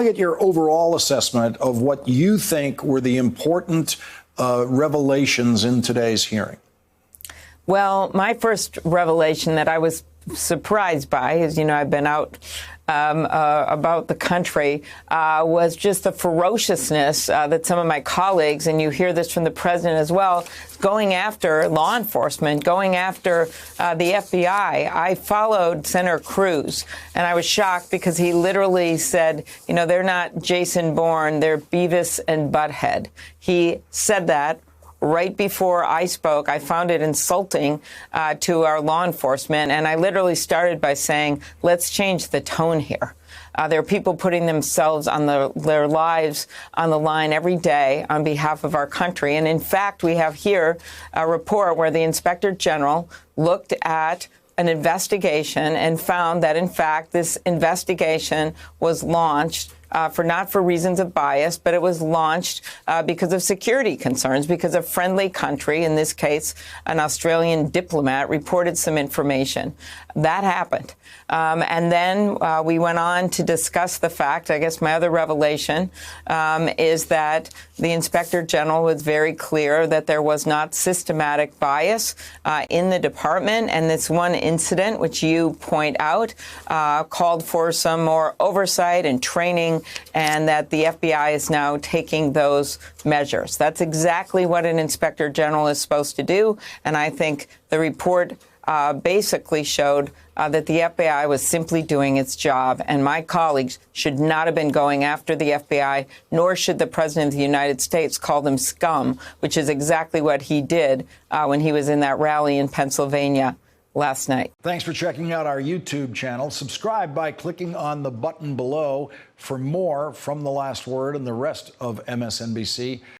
to get your overall assessment of what you think were the important revelations in today's hearing. Well, my first revelation that I was surprised by, as you know, I've been out about the country, was just the ferociousness that some of my colleagues, and you hear this from the president as well, going after law enforcement, going after the FBI. I followed Senator Cruz, and I was shocked because he literally said, you know, they're not Jason Bourne, they're Beavis and Butthead. He said that right before I spoke. I found it insulting to our law enforcement, and I literally started by saying, let's change the tone here. There are people putting themselves on their lives on the line every day on behalf of our country. And in fact, we have here a report where the Inspector General looked at an investigation and found that, in fact, this investigation was launched not for reasons of bias, but it was launched because of security concerns, because a friendly country, in this case, an Australian diplomat, reported some information. That happened. And then we went on to discuss the fact, I guess my other revelation is that the Inspector General was very clear that there was not systematic bias in the department. And this one incident, which you point out, called for some more oversight and training, and that the FBI is now taking those measures. That's exactly what an Inspector General is supposed to do. And I think the report basically showed that the FBI was simply doing its job, and my colleagues should not have been going after the FBI, nor should the President of the United States call them scum, which is exactly what he did when he was in that rally in Pennsylvania last night. Thanks for checking out our YouTube channel. Subscribe by clicking on the button below for more from The Last Word and the rest of MSNBC.